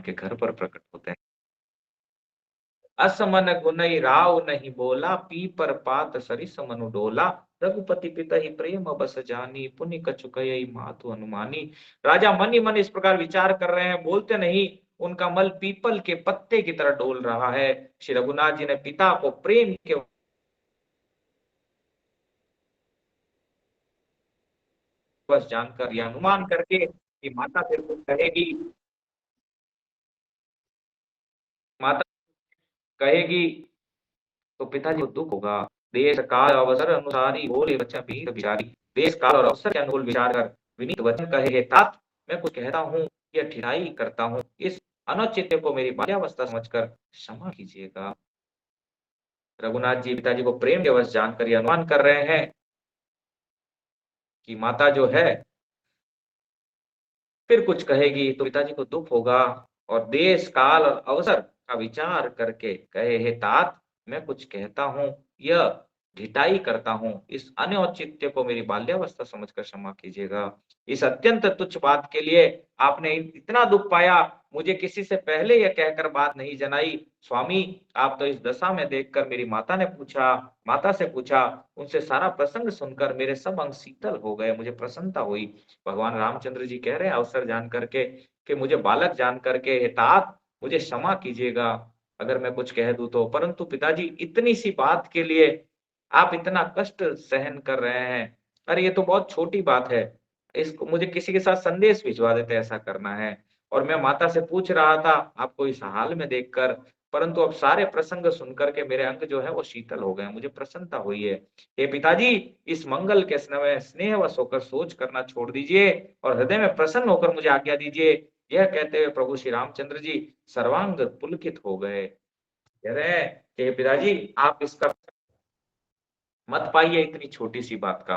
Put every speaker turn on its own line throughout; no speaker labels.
उनके घर पर प्रकट होते हैं। असमन गुनई राव नहीं बोला, पी पर पात सरिस मनु डोला। रघुपति पिता ही प्रेम बस जानी, पुनि कछु कयई मातु अनुमानी। राजा मन ही मन इस प्रकार विचार कर रहे हैं, बोलते नहीं। उनका मल पीपल के पत्ते की तरह डोल रहा है। श्री रघुनाथ जी ने पिता को प्रेम के बस जानकर या अनुमान करके कि माता फिर कुछ कहेगी, माता कहेगी तो पिताजी को दुख होगा। देश काल अवसर अनुसारी बोले बच्चा वीर बिचारी। देश काल और अवसर के अनुकूल विचार कर विनीत वचन कहे, तात मैं कुछ कहता हूँ या ठिठाई करता हूँ, इस अनौचित्य को मेरी बाल्यावस्था समझकर क्षमा कीजिएगा। रघुनाथ जी पिताजी को प्रेम के वश जानकर ये अनुमान कर रहे हैं कि माता जो है फिर कुछ कहेगी तो पिताजी को दुख होगा, और देश काल और अवसर का विचार करके कहे, हे तात मैं कुछ कहता हूँ यह ढिठाई करता हूँ, इस अनौचित्य को मेरी बाल्यावस्था समझकर क्षमा कीजिएगा। इस अत्यंत तुच्छ बात के लिए आपने इतना दुख पाया, मुझे किसी से पहले यह कहकर बात नहीं जनाई। स्वामी आप तो इस दशा में देखकर मेरी माता से पूछा, उनसे सारा प्रसंग सुनकर मेरे सब अंग शीतल हो गए, मुझे प्रसन्नता हुई। भगवान रामचंद्र जी कह रहे हैं अवसर जान करके कि मुझे बालक जान करके, हे तात मुझे क्षमा कीजिएगा अगर मैं कुछ कह दूं तो, परंतु पिताजी इतनी सी बात के लिए आप इतना कष्ट सहन कर रहे हैं। अरे ये तो बहुत छोटी बात है, इसको मुझे किसी के साथ संदेश भिजवा देते, ऐसा करना है। और मैं माता से पूछ रहा था आपको इस हाल में देखकर, परंतु अब सारे प्रसंग सुनकर के मेरे अंग जो है वो शीतल हो गए, मुझे प्रसन्नता हुई है। हे पिताजी इस मंगल के समय स्नेहवश होकर सोच करना छोड़ दीजिए और हृदय में प्रसन्न होकर मुझे आज्ञा दीजिए। यह कहते हुए प्रभु श्री रामचंद्र जी सर्वांग पुलकित हो गए। कह रहे हैं कि हे पिताजी आप इसका मत पाइए इतनी छोटी सी बात का,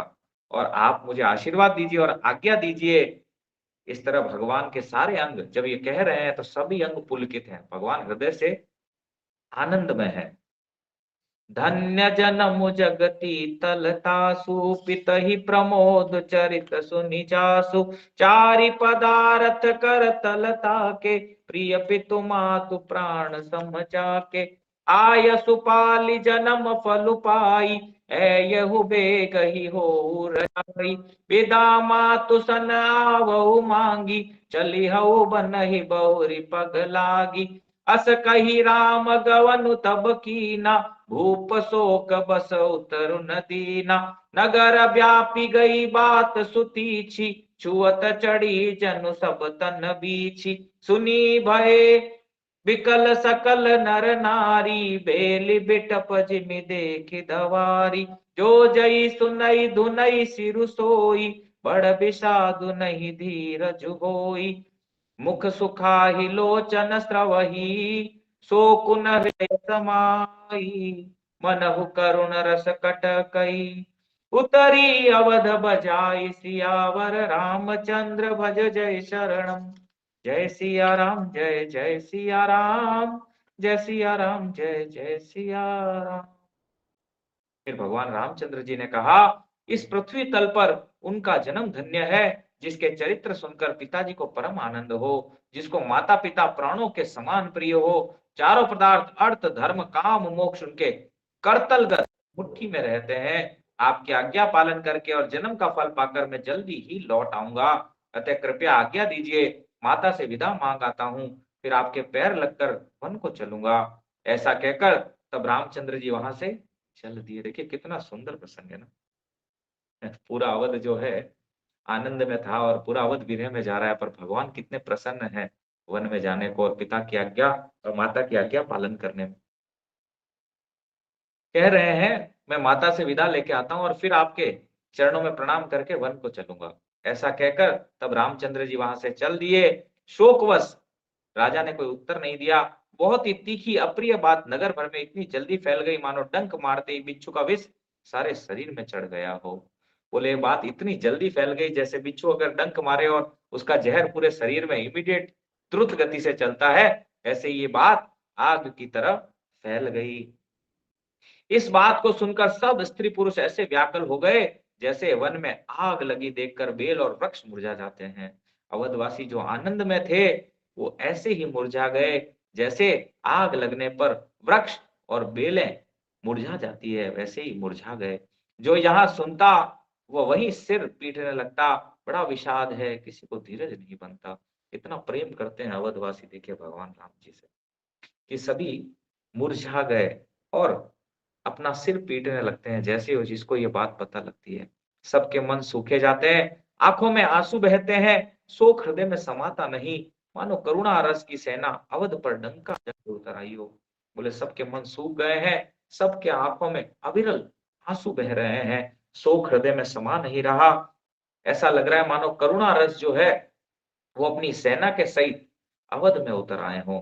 और आप मुझे आशीर्वाद दीजिए और आज्ञा दीजिए। इस तरह भगवान के सारे अंग जब ये कह रहे हैं तो सभी अंग पुलकित हैं, भगवान हृदय से आनंद में है। धन्य जनमु जगति तलतासु, पितहि प्रमोद चरित सुनि जासु। चारि पदारथ कर तलता के, प्रिय पितु मातु प्राण समझाके। आय सुपाली जन्म फल पाई, यहु बेगहि हो रजाई। विदा मातु सन आवहु मांगी, चली हऊ बनहि बहुरी पग लागी। अस कही राम गवनु तब कीना, भूप शोक बस उतरु न दीना। नगर व्यापी गई बात सुतीछी, छुअत चढ़ी जनु सब तन बीछी। सुनी भय विकल सकल नर नारी, बेली बिटप जिमि देखि धवारी। जो जई सुनई धुनई सिरु सोई, बड़ विषादु नहीं धीरज होई। मुख सुखाहि लोचन स्रवही, शोकुन हृदय समाई। मनहु करुण रस कटकई, उतरी अवध बजाई। सियावर रामचंद्र भज जय शरणम। जय सिया राम जय जय सिया राम, जय सिया राम जय जय सिया राम। फिर भगवान रामचंद्र जी ने कहा, इस पृथ्वी तल पर उनका जन्म धन्य है जिसके चरित्र सुनकर पिताजी को परम आनंद हो, जिसको माता पिता प्राणों के समान प्रिय हो। चारों पदार्थ अर्थ धर्म काम मोक्ष उनके करतलगत मुट्ठी में रहते हैं। आपकी आज्ञा पालन करके और जन्म का फल पाकर मैं जल्दी ही लौट आऊंगा, अतः कृपया आज्ञा दीजिए, माता से विदा मांग आता हूँ, फिर आपके पैर लगकर वन को चलूंगा। ऐसा कहकर तब रामचंद्र जी वहां से चल दिए। देखिए कितना सुंदर प्रसंग है ना। पूरा अवध जो है आनंद में था और पूरा अवध विरह में जा रहा है, पर भगवान कितने प्रसन्न है वन में जाने को और पिता की आज्ञा और माता की आज्ञा पालन करने में। कह रहे हैं मैं माता से विदा लेके आता हूं और फिर आपके चरणों में प्रणाम करके वन को चलूंगा। ऐसा कहकर तब रामचंद्र जी वहां से चल दिए। शोकवश राजा ने कोई उत्तर नहीं दिया। बहुत ही तीखी अप्रिय बात नगर भर में इतनी जल्दी फैल गई मानो डंक मारते ही बिच्छू का विष सारे शरीर में चढ़ गया हो। बोले बात इतनी जल्दी फैल गई जैसे बिच्छू अगर डंक मारे और उसका जहर पूरे शरीर में इमीडिएट द्रुत गति से चलता है, ऐसे ये बात आग की तरह फैल गई। इस बात को सुनकर सब स्त्री पुरुष ऐसे व्याकुल हो गए जैसे वन में आग लगी देखकर बेल और वृक्ष मुरझा जाते हैं। अवधवासी जो आनंद में थे वो ऐसे ही मुरझा गए जैसे आग लगने पर वृक्ष और बेलें मुरझा जाती है, वैसे ही मुरझा गए। जो यहाँ सुनता वो वही सिर पीटने लगता। बड़ा विषाद है, किसी को धीरज नहीं बनता। इतना प्रेम करते हैं अवधवासी देखिए भगवान राम जी से कि सभी मुरझा गए और अपना सिर पीटने लगते हैं जैसे हो जिसको ये बात पता लगती है। सबके मन सूखे जाते हैं, आंखों में आंसू बहते हैं, शोक हृदय में समाता नहीं, मानो करुणा रस की सेना अवध पर डंका जब उतर आई हो। बोले सबके मन सूख गए हैं, सबके आंखों में अविरल आंसू बह रहे हैं, शोक हृदय में समा नहीं रहा। ऐसा लग रहा है मानो करुणा रस जो है वो अपनी सेना के सहित अवध में उतर आए हों।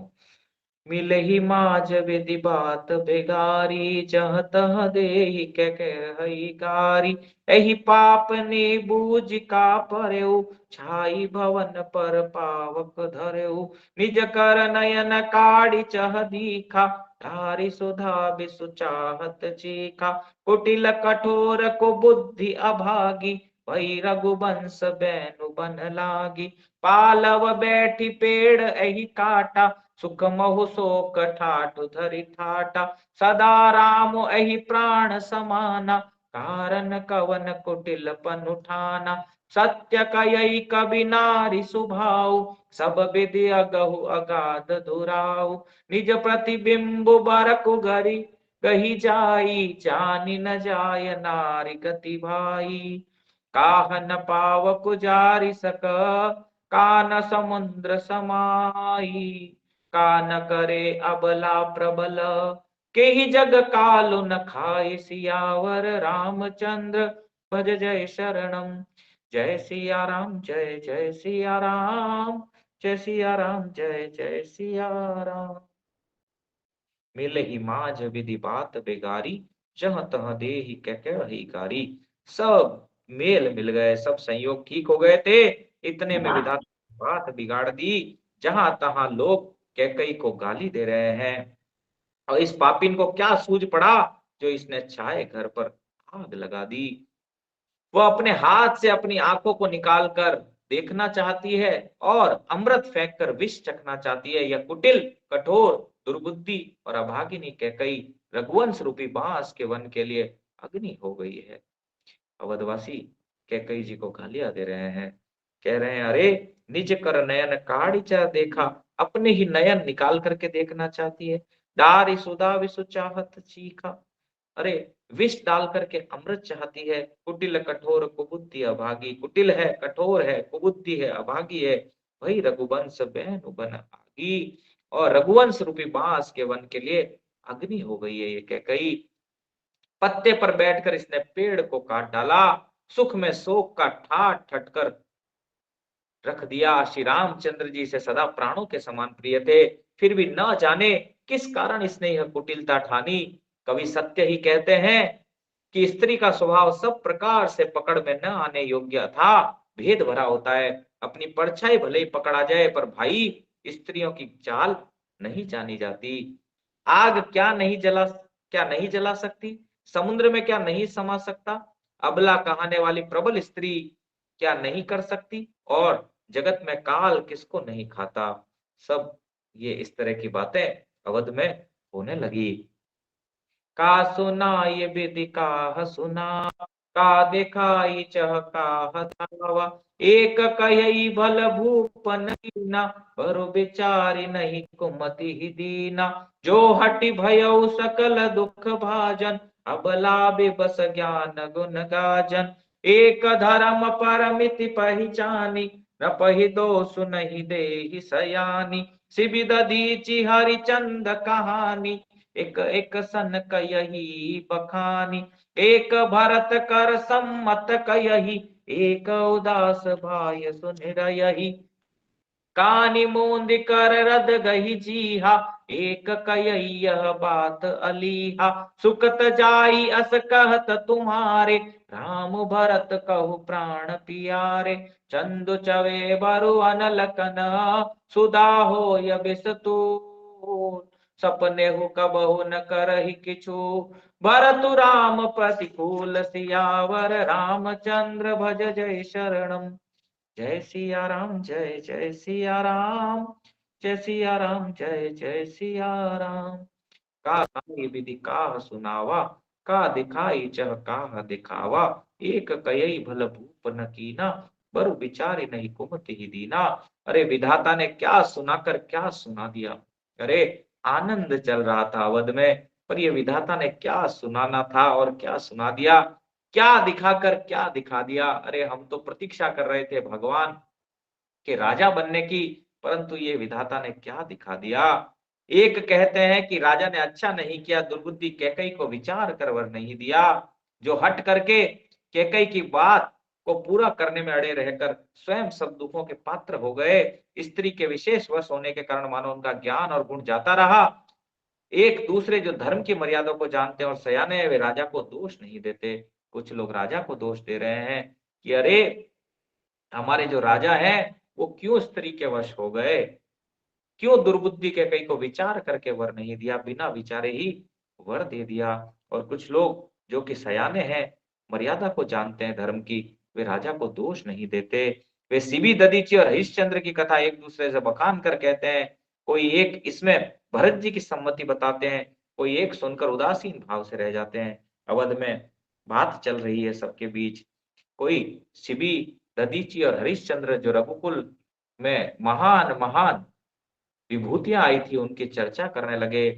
मिलहि माज विधि बात बेगारी, जह तह देहि कै कहई गारी। एहि पाप ने बूझ का परऊ, छाई भवन पर पावक धरऊ। निज कर नयन काढ़ी चह दीखा, धारी सुधा बिसु चाहत चीखा। कुटिल कठोर को बुद्धि अभागी, भई रघुवंश बैनु बन लागी। पालव बैठी पेड़ एहि काटा, सुख महु शोक ठाठ धरि ठाटा। सदा राम एहि प्राण समाना, कारण कवन कुटिल पनु ठाना। सत्य कयई कवि नारी सुभाऊ, सब विधि अगहु अगाध धुराऊ। निज प्रतिबिंब बरकु घरी, कही जाई जानि न जाय नारी गति भाई। काह न पावकु जारि सक, कान समुद्र समाई। का न करे अबला प्रबल, के ही जग कालु न खाए। सियावर रामचंद्र भज जय शरणम। जय सिया राम जय जय सिया राम, जय सिया राम जय जय सिया राम। मिलहि माझ विधि बात बेगारी, जह तह देहि कै कहई गारी। सब मेल मिल गए, सब संयोग ठीक हो गए थे। इतने में विधाता ने बात बिगाड़ दी। जहां तहां लोग कैकई को गाली दे रहे हैं और इस पापिन को क्या सूझ पड़ा जो इसने छाए घर पर आग लगा दी। वह अपने हाथ से अपनी आंखों को निकाल कर देखना चाहती है और अमृत फेंक कर विष चखना चाहती है। यह कुटिल कठोर दुर्बुद्धि और अभागिनी कैकई रघुवंश रूपी बांस के वन के लिए अग्नि हो गई है। अवधवासी कैकई जी को गालियां दे रहे हैं, कह रहे हैं अरे निज कर नयन काढ़िचा देखा, अपने ही नयन निकाल करके देखना चाहती है। डारी सुधा विसु चाहत चीखा, अरे विष डाल करके अमृत चाहती है। कुटिल कठोर कुबुद्धि अभागी, कुटिल है कठोर है कुबुद्धि है अभागी है। वही रघुवंश बैनु बन आगी, और रघुवंश रूपी बांस के वन के लिए अग्नि हो गई है। ये कैकई पत्ते पर बैठकर इसने पेड़ को काट डाला, सुख में शोक का ठाठ ठटकर रख दिया। श्री रामचंद्र जी से सदा प्राणों के समान प्रिय थे, फिर भी न जाने किस कारण इसने यह कुटिलता ठानी। कवि सत्य ही कहते हैं कि स्त्री का स्वभाव सब प्रकार से पकड़ में न आने योग्य था, भेद भरा होता है। अपनी परछाई भले ही पकड़ा जाए पर भाई स्त्रियों की चाल नहीं जानी जाती। आग क्या नहीं जला सकती, समुद्र में क्या नहीं समा सकता, अबला कहाने वाली प्रबल स्त्री क्या नहीं कर सकती, और जगत में काल किसको नहीं खाता। सब ये इस तरह की बातें अवध में होने लगी। का सुनाई विधि काह सुना, का दिखाई चह काह धावा। एक कही भल भूपन कीना, बरु विचारी नहीं कुमति ही दीना। जो हटि भयउ सकल दुख भाजन, अबला बेबस ज्ञान गुण गाजन। एक धर्म परमिति पहिचानी, न पहि दोष नहीं देहि सयानी। सिबिद दीची हरिचंद कहानी, एक एक सन कयही बखानी। एक भरत कर सम्मत कयही, एक उदास भाय सुन रयही। कानी मूंद कर रद गही जीहा, एक कयही यह बात अलीहा। सुकत जाई अस कहत तुम्हारे, राम भरत कहु प्राण पियारे। चंदु चवे बरु अनलकन, सुधा हो बिसतू। सपने हु कबहु न करहि किछु, भरतु राम प्रतिकूल। सियावर रामचंद्र भज जय शरणम। जय सिया राम जय जय सिया राम, जय सिया राम, जय जय सिया राम। का साई विधि काह सुनावा, का दिखाई चह काह दिखावा। एक कयई भल भूप न कीना, बरु विचारी नहीं कुमति ही दीना। अरे विधाता ने क्या सुनाकर क्या सुना दिया। अरे आनंद चल रहा था अवध में, पर ये विधाता ने क्या सुनाना था और क्या सुना दिया। क्या दिखाकर क्या दिखा दिया। अरे हम तो प्रतीक्षा कर रहे थे भगवान के राजा बनने की, परंतु ये विधाता ने क्या दिखा दिया। एक कहते हैं कि राजा ने अच्छा नहीं किया, दुर्बुद्धि कैकई को विचार कर वर नहीं दिया। जो हट करके कैकई की बात को पूरा करने में अड़े रहकर स्वयं सब दुखों के पात्र हो गए। स्त्री के विशेष वश होने के कारण मानो उनका ज्ञान और गुण जाता रहा। एक दूसरे जो धर्म की मर्यादा को जानते हैं और सयाने हैं, वे राजा को दोष नहीं देते। कुछ लोग राजा को दोष दे रहे हैं कि अरे हमारे जो राजा हैं वो क्यों स्त्री के वश हो गए, क्यों दुर्बुद्धि के कई को विचार करके वर नहीं दिया, बिना विचारे ही वर दे दिया। और कुछ लोग जो कि सयाने हैं, मर्यादा को जानते हैं धर्म की, वे राजा को दोष नहीं देते। वे सिबी दधीची और हरिश्चंद्र की कथा एक दूसरे से बखान कर कहते हैं। कोई एक इसमें भरत जी की सम्मति बताते हैं, कोई एक सुनकर उदासीन भाव से रह जाते हैं। अवध में बात चल रही है सबके बीच। कोई सिबी दधीची और हरिश्चंद्र जो रघुकुल में महान महान विभूतियां आई थी उनकी चर्चा करने लगे।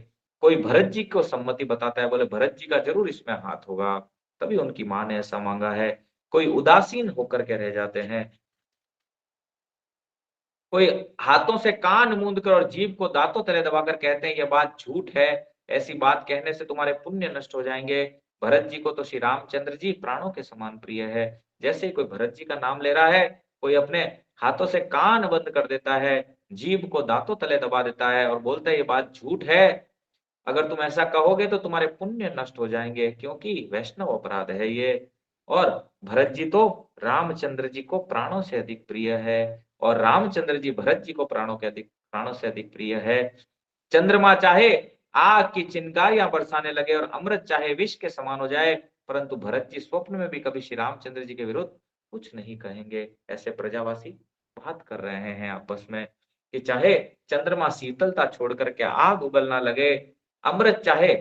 कोई भरत जी को सम्मति बताता है, बोले भरत जी का जरूर इसमें हाथ होगा, तभी उनकी मां ने ऐसा मांगा है। कोई उदासीन होकर के रह जाते हैं। कोई हाथों से कान मूंद कर और जीभ को दांतों तले दबाकर कहते हैं यह बात झूठ है, ऐसी बात कहने से तुम्हारे पुण्य नष्ट हो जाएंगे। भरत जी को तो श्री रामचंद्र जी प्राणों के समान प्रिय है। जैसे ही कोई भरत जी का नाम ले रहा है, कोई अपने हाथों से कान बंद कर देता है, जीभ को दांतों तले दबा देता है और बोलता है ये बात झूठ है। अगर तुम ऐसा कहोगे तो तुम्हारे पुण्य नष्ट हो जाएंगे, क्योंकि वैष्णव अपराध है ये। और भरत जी तो रामचंद्र जी को प्राणों से अधिक प्रिय है, और रामचंद्र जी भरत जी को प्राणों से अधिक प्रिय है। चंद्रमा चाहे आग की चिंगारियां बरसाने लगे और अमृत चाहे विष के समान हो जाए, परंतु भरत जी स्वप्न में भी कभी श्री रामचंद्र जी के विरुद्ध कुछ नहीं कहेंगे। ऐसे प्रजावासी बात कर रहे हैं आपस में कि चाहे चंद्रमा शीतलता छोड़ करके आग उगलना लगे, अमृत चाहे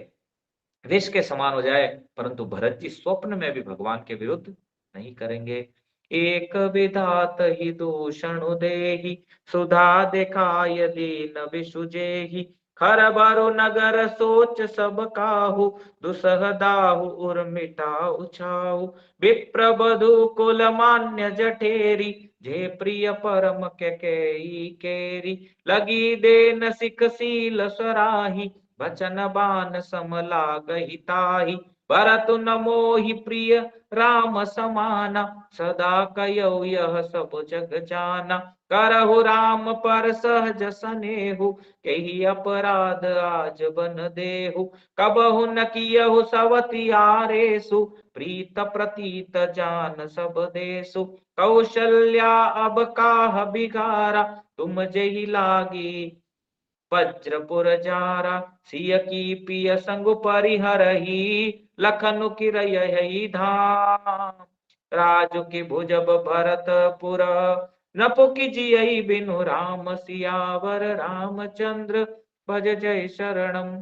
विष के समान हो जाए, परंतु भरत जी स्वप्न में भी भगवान के विरुद्ध नहीं करेंगे। एक विधात ही दूषण देहि, सुधा दिखाय दीन विसुजेहि। खर बरु नगर सोच सब काहू, दुसह दाहु उर मिटाउ छाऊ। विप्र बधु कुल मान्य जठेरी, जे प्रिय परम कैकेयी केरी। लगी देन सिख सील सराही, वचन बान सम लागहि ताहि। भरतु न मोहि प्रिय राम समाना, सदा कयौ यह सब जग जाना। करहु राम पर सहज सनेहु, केहि अपराध आज बन देहु। कबहु न कियहु सवति आरेसु, प्रीत प्रतीत जान सब देसु। कौशल्या अब काह बिगारा, तुम जेहि लागी वज्रपुर जारा। सिय की पिय संग परिहरही, लखनु की रही धाम। राजु की भुजब भरतपुर, नपु की जियई बिनु राम। सियावर रामचंद्र भज जय शरणम।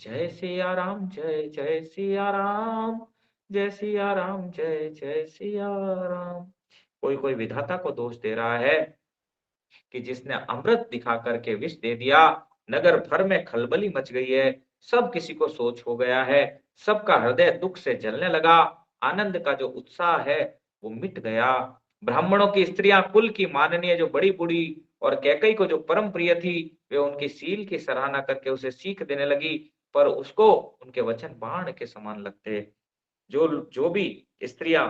जय सिया राम, जय जय सिया राम। जय सिया राम, जय जय सिया राम। कोई कोई विधाता को दोष दे रहा है कि जिसने अमृत दिखा करके विष दे दिया, नगर भर में खलबली मच गई है। सब किसी को सोच हो गया है, सबका हृदय दुख से जलने लगा। आनंद का जो उत्साह है वो मिट गया। ब्राह्मणों की स्त्रियां कुल की माननीय जो बड़ी बूढ़ी और कैकई को जो परम प्रिय थी, वे उनकी सील की सराहना करके उसे सीख देने लगी, पर उसको उनके वचन बाण के समान लगते। जो जो भी स्त्रियां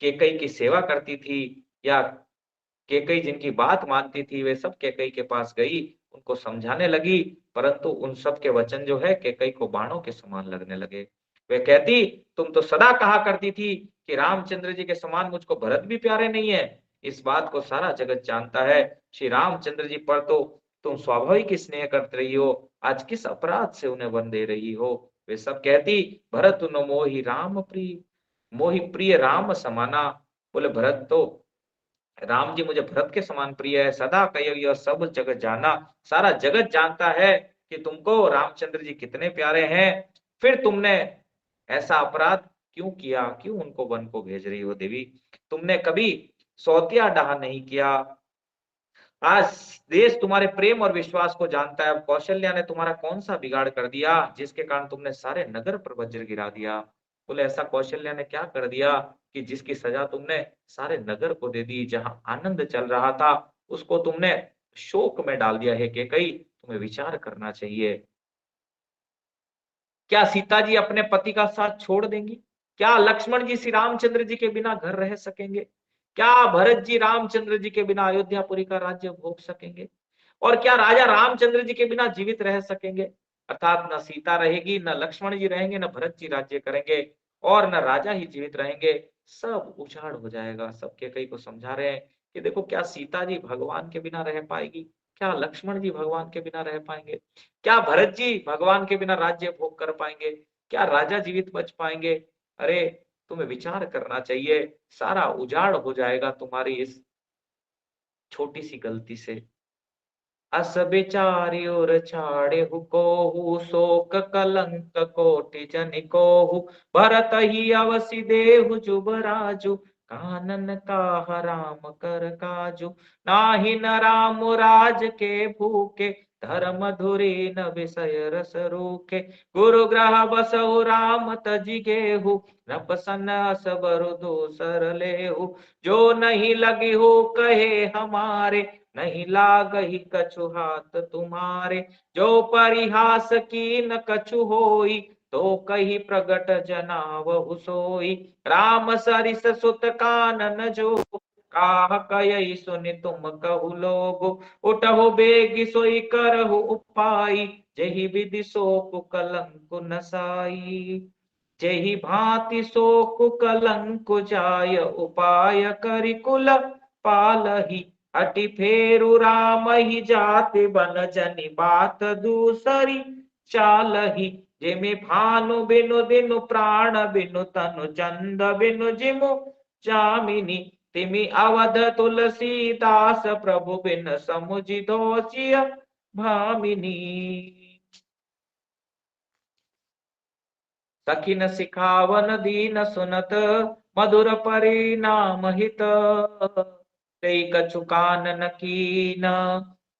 कैकई की सेवा करती थी या कैकई जिनकी बात मानती थी, वे सब कैकई के पास गई, उनको समझाने लगी, परंतु उन सब के वचन जो है कैकई को बाणों के समान लगने लगे। वे कहती, तुम तो सदा कहा करती थी कि रामचंद्र जी के समान मुझको भरत भी प्यारे नहीं है। इस बात को सारा जगत जानता है। श्री रामचंद्र जी पर तो तुम स्वाभाविक ही स्नेह करते रही हो, आज किस अपराध से उन्हें वन दे रही हो। वे सब कहती, भरत न मोहि राम प्रिय, मोहि प्रिय राम समाना। बोले भरत तो राम जी मुझे भरत के समान प्रिय है, सदा कहो यह सब जगत जाना। सारा जगत जानता है कि तुमको रामचंद्र जी कितने प्यारे हैं, फिर तुमने ऐसा अपराध क्यों किया, क्यों उनको वन को भेज रही हो देवी? तुमने कभी सौतिया डाह नहीं किया। आज देश तुम्हारे प्रेम और विश्वास को जानता है। अब कौशल्या ने तुम्हारा कौन सा बिगाड़ कर दिया जिसके कारण तुमने सारे नगर पर वज्र गिरा दिया? बोले ऐसा कौशल्या ने क्या कर दिया कि जिसकी सजा तुमने सारे नगर को दे दी? जहां आनंद चल रहा था उसको तुमने शोक में डाल दिया है। कैकई, तुम्हें विचार करना चाहिए। क्या सीता जी अपने पति का साथ छोड़ देंगी? क्या लक्ष्मण जी श्री रामचंद्र जी के बिना घर रह सकेंगे? क्या भरत जी रामचंद्र जी के बिना अयोध्यापुरी का राज्य भोग सकेंगे? और क्या राजा रामचंद्र जी के बिना जीवित रह सकेंगे? अर्थात न सीता रहेगी, न लक्ष्मण जी रहेंगे, न भरत जी राज्य करेंगे, और न राजा ही जीवित रहेंगे। सब उजाड़ हो जाएगा। सबके कई को समझा रहे हैं कि देखो, क्या सीता जी भगवान के बिना रह पाएगी? क्या लक्ष्मण जी भगवान के बिना रह पाएंगे? क्या भरत जी भगवान के बिना राज्य भोग कर पाएंगे? क्या राजा जीवित बच पाएंगे? अरे, तुम्हें विचार करना चाहिए। सारा उजाड़ हो जाएगा तुम्हारी इस छोटी सी गलती से। अस बिचार्योर छाड़ेहु कोहु, शोक कलंक कोटि जनिकोहु। भरत ही अवसि देहु जुबराजु, कानन काह राम कर काजु। नाहि न राम राज के भूखे, धर्म धुरी न विषय रस रूखे। गुरु ग्रह बसहु राम तजि गेहु, नपसन अस बरु दूसर लेहु। जो नहीं लगी हो कहे हमारे, नहीं लागहि कछु हाथ तुम्हारे। जो परिहास कीन कछु होई, तो कही प्रगट जनावहु सोई। राम सरिस सुत कानन जो, काह कयहि सुनि तुम कहु लोगु। उठहु बेगी सोई करहु उपाई, जेहि विधि सोकु कलंकु नसाई। जेहि भांति सोकु कलंकु जाय, उपाय करि कुल पालहि। अति फेरु राम ही जाति बन जनि बात दूसरी चालही। जिमि भानु बिनु दिनु प्राण बिनु तनु चंद बिनु जिमु जामिनी। तिमि अवध तुलसीदास प्रभु बिन समुझि दोषिय भामिनी। सखिन सिखावन दीन सुनत, मधुर परिणाम हित। तेई कछु कानन कीन,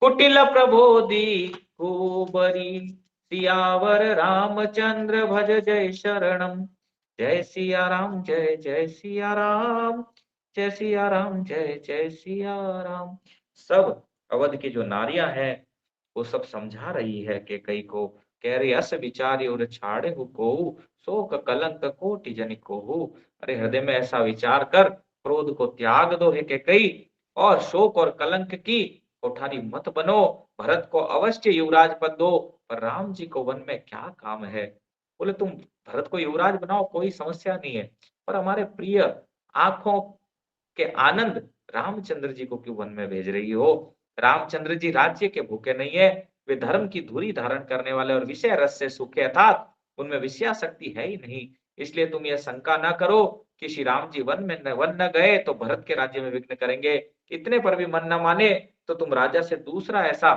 कुटिल प्रबोधि खूबरी। सियावर रामचंद्र भज जय शरणम। जय सिया राम, जय जय सिया राम, जय सिया राम, जय जय सिया राम। सब अवध की जो नारियां हैं वो सब समझा रही है कि कई को, कह रही अस विचारी और छाड़े हो को, शोक कलंक कोटि जनिक को। अरे हृदय में ऐसा विचार कर, क्रोध को त्याग दो हे के कई, और शोक और कलंक की कोठारी मत बनो। भरत को अवश्य युवराज पद दो, पर राम जी को वन में क्या काम है? बोले तुम भरत को युवराज बनाओ, कोई समस्या नहीं है, पर हमारे प्रिय आंखों के आनंद रामचंद्र जी को क्यों वन में भेज रही हो? रामचंद्र जी राज्य के भूखे नहीं है, वे धर्म की धुरी धारण करने वाले और विषय रस से सुखे, अर्थात उनमें विषयाशक्ति है ही नहीं। इसलिए तुम यह शंका न करो कि श्री राम जी वन न गए तो भरत के राज्य में विघ्न करेंगे। इतने पर भी मन न माने तो तुम राजा से दूसरा ऐसा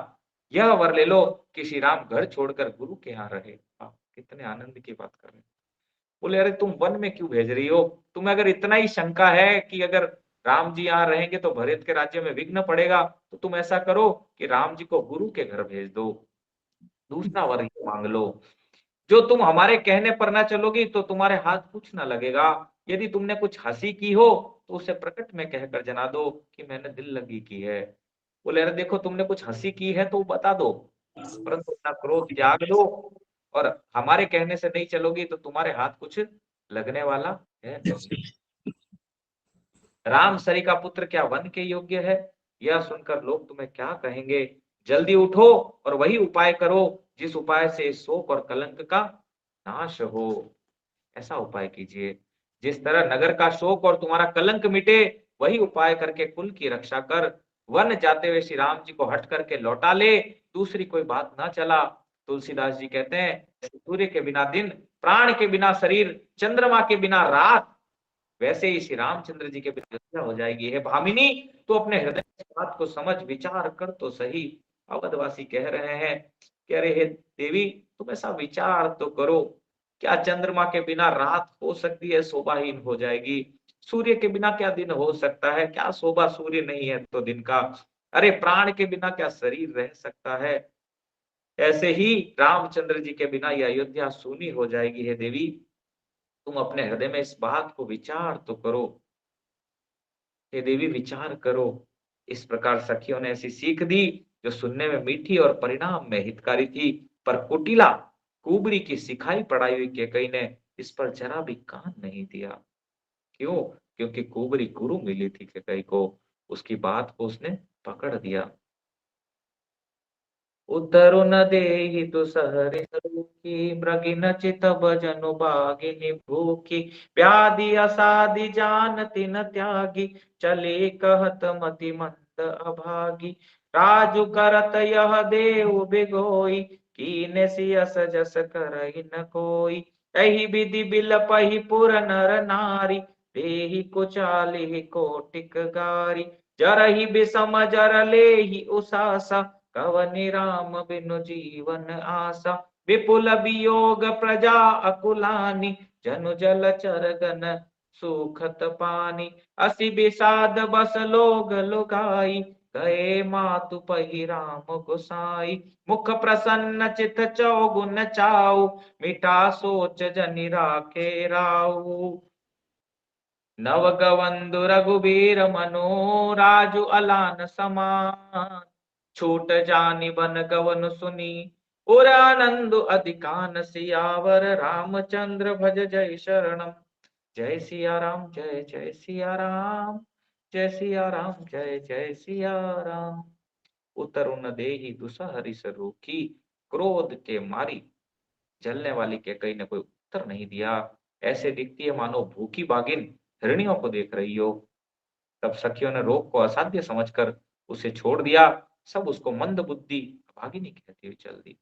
यह वर ले लो कि श्री राम घर छोड़कर गुरु के यहाँ रहे। कितने आनंद की बात कर रहे हैं। बोले अरे तुम वन में क्यों भेज रही हो? तुम्हें अगर इतना ही शंका है कि अगर राम जी यहाँ रहेंगे तो भरत के राज्य में विघ्न पड़ेगा, तो तुम ऐसा करो कि राम जी को गुरु के घर भेज दो, दूसरा वर मांग लो। जो तुम हमारे कहने पर ना चलोगी तो तुम्हारे हाथ कुछ ना लगेगा। यदि तुमने कुछ हंसी की हो तो उसे प्रकट में कहकर जना दो कि मैंने दिल लगी की है। बोले अरे देखो, तुमने कुछ हंसी की है तो बता दो, परंतु अपना क्रोध त्याग दो, और हमारे कहने से नहीं चलोगी तो तुम्हारे हाथ कुछ लगने वाला है नहीं। राम सरी का पुत्र क्या वन के योग्य है? यह सुनकर लोग तुम्हें क्या कहेंगे? जल्दी उठो और वही उपाय करो जिस उपाय से शोक और कलंक का नाश हो। ऐसा उपाय कीजिए जिस तरह नगर का शोक और तुम्हारा कलंक मिटे, वही उपाय करके कुल की रक्षा कर वन जाते हुए श्री राम जी को हट करके लौटा ले। दूसरी कोई बात ना चला। तुलसीदास जी कहते हैं सूर्य के बिना दिन, प्राण के बिना शरीर, चंद्रमा के बिना रात, वैसे ही श्री रामचंद्र जी के बिना अयोध्या हो जाएगी। हे भामिनी, तो अपने हृदय की बात को समझ विचार कर तो सही। अवधवासी कह रहे हैं कि अरे हे देवी, तुम ऐसा विचार तो करो, क्या चंद्रमा के बिना रात हो सकती है? शोभाहीन हो जाएगी। सूर्य के बिना क्या दिन हो सकता है? क्या शोभा सूर्य नहीं है तो दिन का? अरे प्राण के बिना क्या शरीर रह सकता है? ऐसे ही रामचंद्र जी के बिना यह अयोध्या सूनी हो जाएगी। हे देवी, तुम अपने हृदय में इस बात को विचार तो करो। हे देवी, विचार करो। इस प्रकार सखियों ने ऐसी सीख दी जो सुनने में मीठी और परिणाम में हितकारी थी, पर कुटिला कुबरी की सिखाई पढ़ाई हुई कैकई ने इस पर जरा भी कान नहीं दिया। क्यों? क्योंकि कुबरी गुरु मिली थी कैकई को, उसकी बात को उसने पकड़ दिया। उतरु न देहि दुसहरि सरूखी, मृगी न चित भजनु बागिनी भूखी। व्याधि असाधि जानती न त्यागी, चले कहत मति मंद अभागी। राजु करत यह देव बिगोई, कीने सियस जस करहि न कोई। एहि विधि बिलपहि पुर नर नारी, देहि कुचालिहि कोटिक गारी। जरहि विषम जर लेहि उसासा, कवनि राम बिनु जीवन आशा। विपुल वियोग प्रजा अकुलानी, जनु जल चरगन सुखत पानी। असी विषाद बस लोग लुगाई, गए मातु पही राम गोसाई। मुख प्रसन्न चित चौगुन चाऊ, मिटा सोच जनि राखे राऊ। नव गवंदु रघुबीर मनो, राजु अलान समान। छूट जानि बन गवन सुनी, उर आनंद अधिकान सियावर। रामचंद्र भज जय शरणम। जय सिया राम, जय जय सिया राम। जय सिया राम, जय जय सिया राम। उतरु न देहि दुसहरि सरूखी, क्रोध के मारी जलने वाली कैकई ने कोई उत्तर नहीं दिया। ऐसे दिखती है मानो भूखी बागिन हिरनियों को देख रही हो। तब सखियों ने रोग को असाध्य समझकर उसे छोड़ दिया। सब उसको मंद बुद्धि भागिनी कहती हुई चल दी।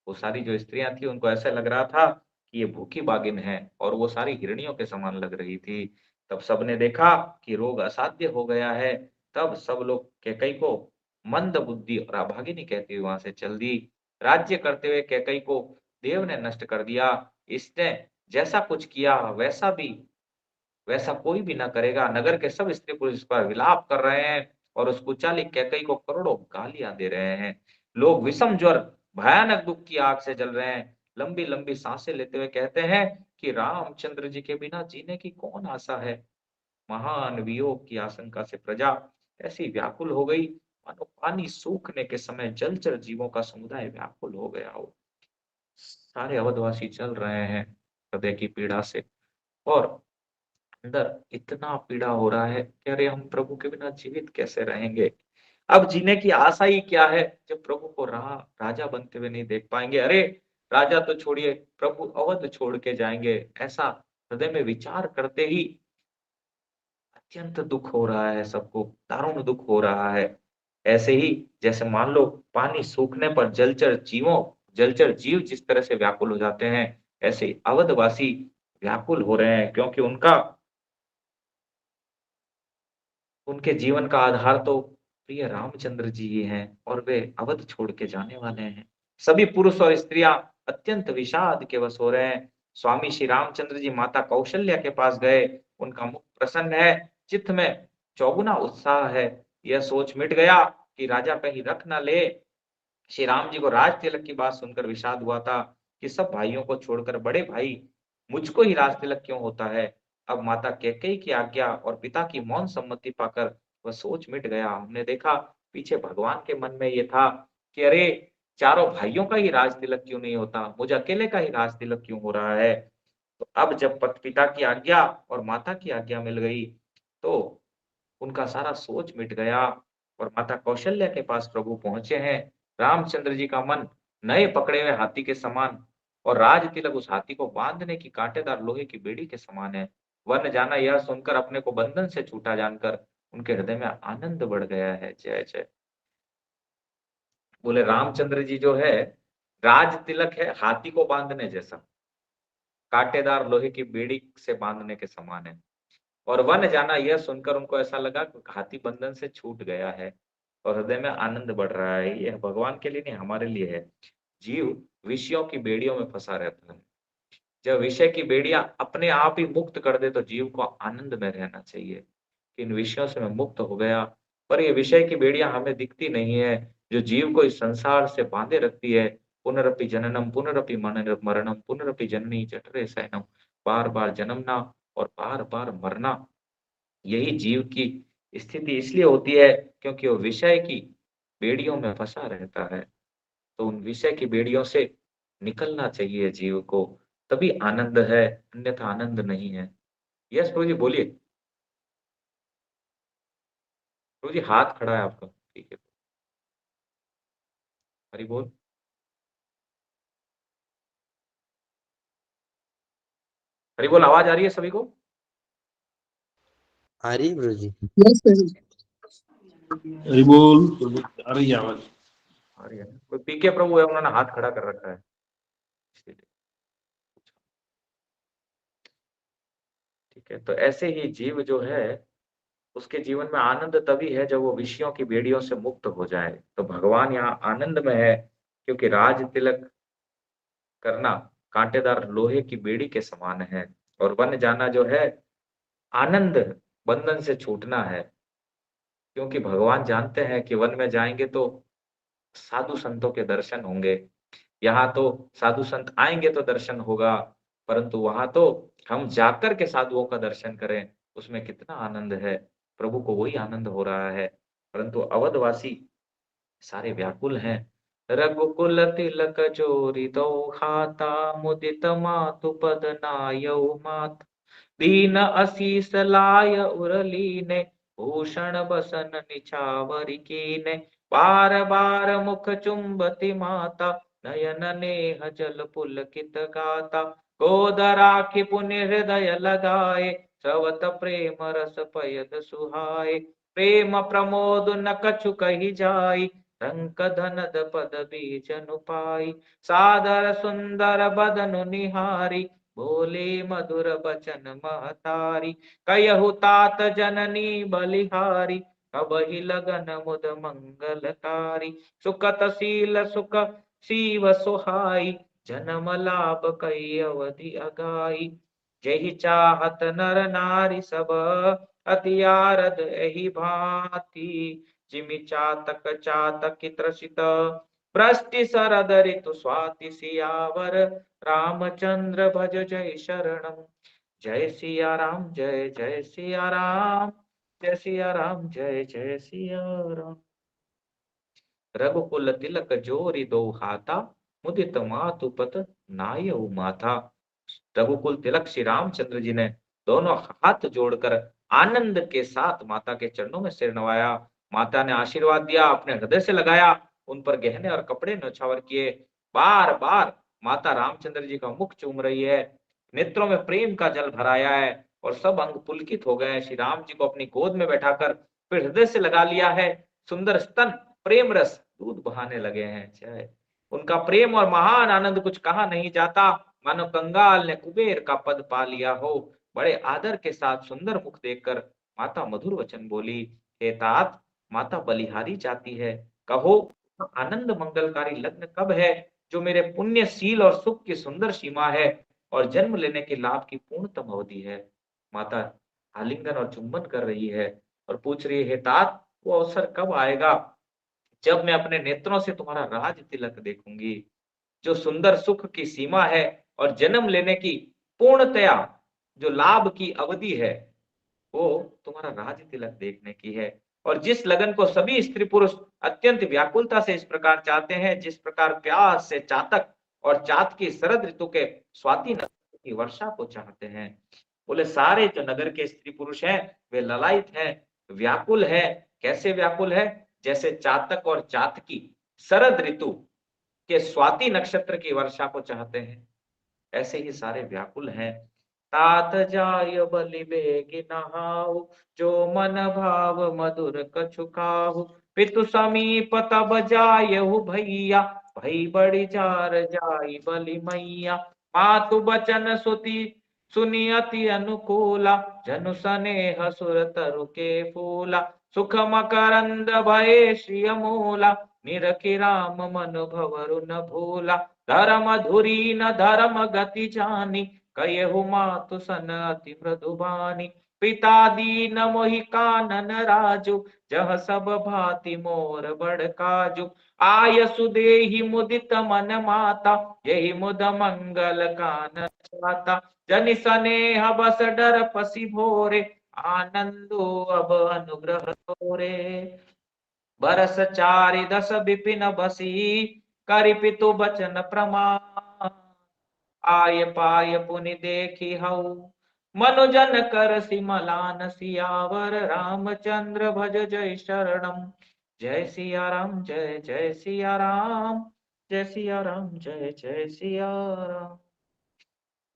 वो सारी जो स्त्रियां थी उनको ऐसा लग रहा था कि ये भूखी बागिन है, और वो सारी हिरनियों के समान लग रही थी। तब सबने देखा कि रोग असाध्य हो गया है। तब सब लोग कैकई को मंद बुद्धि और अभागिनी कहती हुई वहां से चल दी। राज्य करते हुए कैकई को देव ने नष्ट कर दिया। इसने जैसा कुछ किया वैसा कोई भी ना करेगा। नगर के सब स्त्री पुरुष इस पर विलाप कर रहे हैं और उस कुचाली कैकई को करोड़ों गालियां दे रहे हैं। लोग विषम ज्वर, भयानक दुःख की आग से जल रहे हैं। लंबी-लंबी सांसें लेते हुए कहते हैं कि रामचंद्र जी के बिना जीने की कौन आशा है। महान वियोग की आशंका से प्रजा ऐसी व्याकुल हो गई, मानो पानी सूखने के समय जलचर जीवों का समुदाय व्याकुल हो गया हो। सारे अवधवासी चल रहे हैं हृदय की पीड़ा से, और अंदर इतना पीड़ा हो रहा है कि अरे हम प्रभु के बिना जीवित कैसे रहेंगे? अब जीने की आशा ही क्या है जब प्रभु को राजा बनते हुए नहीं देख पाएंगे? अरे राजा तो छोड़िए, प्रभु अवध छोड़ के जाएंगे, ऐसा हृदय में विचार करते ही अत्यंत दुख हो रहा है सबको, दारुण दुख हो रहा है। ऐसे ही जैसे मान लो पानी सूखने पर जलचर जीव जिस तरह से व्याकुल हो जाते हैं, ऐसे ही अवधवासी व्याकुल हो रहे हैं, क्योंकि उनका उनके जीवन का आधार तो प्रिय रामचंद्र जी ही हैं, और वे अवध छोड़ के जाने वाले हैं। सभी पुरुष और स्त्रियां अत्यंत विषाद के वश हो रहे हैं। स्वामी श्री रामचंद्र जी माता कौशल्या के पास गए। उनका मुख प्रसन्न है, चित्त में चौगुना उत्साह है। यह सोच मिट गया कि राजा कहीं रख ना ले। श्री राम जी को राज तिलक की बात सुनकर विषाद हुआ था कि सब भाइयों को छोड़कर बड़े भाई मुझको ही राज तिलक क्यों होता है। अब माता कैकेयी की आज्ञा और पिता की मौन सम्मति पाकर वह सोच मिट गया। हमने देखा पीछे भगवान के मन में ये था कि अरे चारों भाइयों का ही राज तिलक क्यों नहीं होता, मुझे अकेले का ही राज तिलक क्यों हो रहा है। तो अब जब पिता की आज्ञा और माता की आज्ञा मिल गई तो उनका सारा सोच मिट गया, और माता कौशल्या के पास प्रभु पहुंचे हैं। रामचंद्र जी का मन नए पकड़े हुए हाथी के समान, और राज तिलक उस हाथी को बांधने की कांटेदार लोहे की बेड़ी के समान है। वन जाना यह सुनकर, अपने को बंधन से छूटा जानकर उनके हृदय में आनंद बढ़ गया है। जय जय। बोले रामचंद्र जी जो है, राज तिलक है हाथी को बांधने जैसा। कांटेदार लोहे की बेड़ी से बांधने के समान है। और वन जाना, यह सुनकर उनको ऐसा लगा कि घाती बंधन से छूट गया है और हृदय में आनंद बढ़ रहा है। यह भगवान के लिए नहीं, हमारे लिए है। जीव विषयों की बेड़ियों में फंसा रहता है। जब विषय की बेड़ियां अपने आप ही मुक्त कर दे तो जीव को आनंद में रहना चाहिए कि इन विषयों से मैं मुक्त हो गया। पर ये विषय की बेड़ियां हमें दिखती नहीं है, जो जीव को इस संसार से बांधे रखती है। पुनरपि जननम पुनरपि मरणम पुनरपि जननी जठरे शयनम, बार बार जन्मना और बार बार मरना, यही जीव की स्थिति इसलिए होती है क्योंकि वो विषय की बेड़ियों में फंसा रहता है। तो उन विषय की बेड़ियों से निकलना चाहिए जीव को, तभी आनंद है, अन्यथा आनंद नहीं है। यस प्रभु जी, बोलिए। प्रभु जी हाथ खड़ा है आपका, ठीक है। हरि बोल। हरि बोल, आवाज आ रही है सभी को?
आ रही है गुरु जी।
यस प्रभु।
हरि बोल। आ रही है आवाज?
आ रही है। कोई पीके प्रभु है, उन्होंने हाथ खड़ा कर रखा है इसीलिए। ठीक है, तो ऐसे ही जीव जो है उसके जीवन में आनंद तभी है जब वो विषयों की बेड़ियों से मुक्त हो जाए। तो भगवान यहाँ आनंद में है क्योंकि राज तिलक करना कांटेदार लोहे की बेड़ी के समान है। और वन जाना जो है आनंद, बंधन से छूटना है। क्योंकि भगवान जानते हैं कि वन में जाएंगे तो साधु संतों के दर्शन होंगे। यहाँ तो साधु संत आएंगे तो दर्शन होगा, परंतु वहां तो हम जाकर के साधुओं का दर्शन करें, उसमें कितना आनंद है। प्रभु को वही आनंद हो रहा है। परंतु अवधवासी सारे व्याकुल हैं। रघुकुल तिलक चोरी दो खाता, मुदित मातु पद नायऊ मात, दीन असीस लाय उरलीने, भूषण बसन निछावरी कीने, बार बार मुख चुंबती माता, नयन नेह जल पुलकित गाता, गोद राखी पुण्य हृदय लगाए, सवत प्रेम रस पयद सुहाए, प्रेम प्रमोद न कछु कही जाई, रंक धनद पद बीजनु पाई, सादर सुंदर बदनु निहारी, बोले मधुर बचन महतारी, कयहु तात जननी बलिहारी, कबहि लगन मुद मंगलकारी, सुखत शील सुख शिव सुहाई, जन्म लाभ कई अवधि अगाई, जहि चाहत नर नारी सब, अति आरद एहि भांति, जिमि चातक चातक त्रसित, वृष्टि शरद ऋतु स्वाति सियावर, रामचंद्र भज जय शरणम। जय सिया राम, जय जय सिया राम, जय सिया राम, जय जय सिया राम। रघुकुल तिलक जोरी दो हाथा, मुदित मातु पत नायऊ माथा। रघुकुल तिलक श्री रामचंद्र जी ने दोनों हाथ जोड़कर आनंद के साथ माता के चरणों में सिर नवाया। माता ने आशीर्वाद दिया, अपने हृदय से लगाया, उन पर गहने और कपड़े न्यौछावर किए। बार बार माता रामचंद्र जी का मुख चूम रही है, नेत्रों में प्रेम का जल भराया है और सब अंग पुलकित हो गए। श्री राम जी को अपनी गोद में बैठाकर फिर हृदय से लगा लिया है। सुंदर स्तन प्रेम रस दूध बहाने लगे हैं। जय, उनका प्रेम और महान आनंद कुछ कहा नहीं जाता, मानो कंगाल ने कुबेर का पद पा लिया हो। बड़े आदर के साथ सुंदर मुख देखकर माता मधुर वचन बोली, हे तात, माता बलिहारी जाती है, कहो आनंद मंगलकारी लग्न कब है, जो मेरे पुण्य शील और सुख की सुंदर सीमा है और जन्म लेने के लाभ की पूर्णतम अवधि है। माता आलिंगन और चुंबन कर रही है और पूछ रही है, तात वो अवसर कब आएगा जब मैं अपने नेत्रों से तुम्हारा राज तिलक देखूंगी, जो सुंदर सुख की सीमा है और जन्म लेने की पूर्णतया जो लाभ की अवधि है, वो तुम्हारा राज तिलक देखने की है। और जिस लगन को सभी स्त्री पुरुष अत्यंत व्याकुलता से इस प्रकार चाहते हैं, जिस प्रकार प्यास से चातक और चात की शरद ऋतु के स्वाति नक्षत्र की वर्षा को चाहते हैं, बोले सारे जो नगर के स्त्री पुरुष हैं वे ललायित हैं, व्याकुल है। कैसे व्याकुल है? जैसे चातक और चातकी शरद ऋतु के स्वाति नक्षत्र की वर्षा को चाहते हैं, ऐसे ही सारे व्याकुल हैं। तात जाय बलि बेगी नहाऊ, जो मन भाव मधुर कछु काहू, पितु समीप तब जायहु भैया, भई बड़ी जार जाई बलि मैया, मातु बचन सुति सुनी अति अनुकूला, जनु स्नेह सुर तरु के फूला, सुख मकरंद भये श्रिय मूला, निरखि राम मन भवरु न भूला, धर्म धुरी न धर्म गति जानी, कयहु मातु सन अति मृदु बानी, पिता दीन मोहि कानन राजू, जह सब भांति मोर बड़ काजू, आय सुदेहि मुदित मन माता, यही मुद मंगल कान चाता, जनि स्नेह बस डर पसी भोरे, आनंदो अब अनुग्रह तोरे, बरस चारि दस विपिन बसी, करि पितु बचन प्रमाण, आय पाय पुनि देखी हऊ, मनुजन कर सिमलान, सियावर रामचंद्र भज जय शरणम, जय सिया राम जय जय सिया राम, जय सिया राम जय जय सिया राम।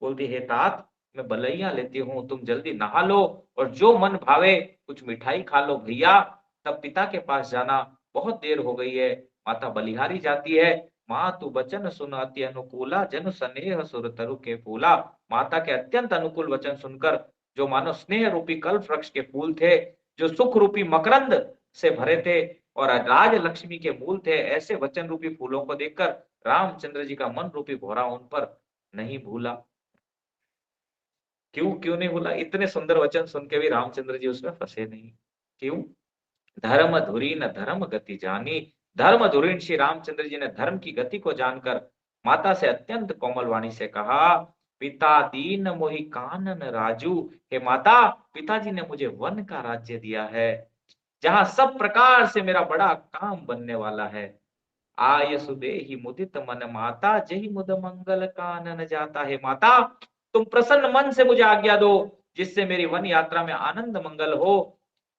बोलती है तात मैं बलैया लेती हूँ, तुम जल्दी नहा लो और जो मन भावे कुछ मिठाई खा लो भैया, तब पिता के पास जाना, बहुत देर हो गई है। माता बलिहारी जाती है। माँ तू बचन सुन अति अनुकूला, जन स्नेह सुर तरु के फूला। माता के अत्यंत अनुकूल वचन सुनकर, जो मानो स्नेह रूपी कल्प वृक्ष के फूल थे, जो सुख रूपी मकरंद से भरे थे और राज लक्ष्मी के मूल थे, ऐसे वचन रूपी फूलों को देखकर रामचंद्र जी का मन रूपी भौरा उन पर नहीं भूला। क्यों क्यों नहीं भूला? इतने सुंदर वचन सुन के भी रामचंद्र जी उसमें फंसे नहीं। क्यों? धर्म धुरी न धर्म गति जानी। धर्म धुरीन श्री रामचंद्र जी ने धर्म की गति को जानकर माता से अत्यंत कोमल वाणी से कहा, पिता दीन मोहि कानन राजू। हे माता, पिताजी ने मुझे वन का राज्य दिया है, जहां सब प्रकार से मेरा बड़ा काम बनने वाला है। आय सुदेहि मुदित मन माता, जहि मुद मंगल कानन जाता। है माता, तुम प्रसन्न मन से मुझे आज्ञा दो, जिससे मेरी वन यात्रा में आनंद मंगल हो।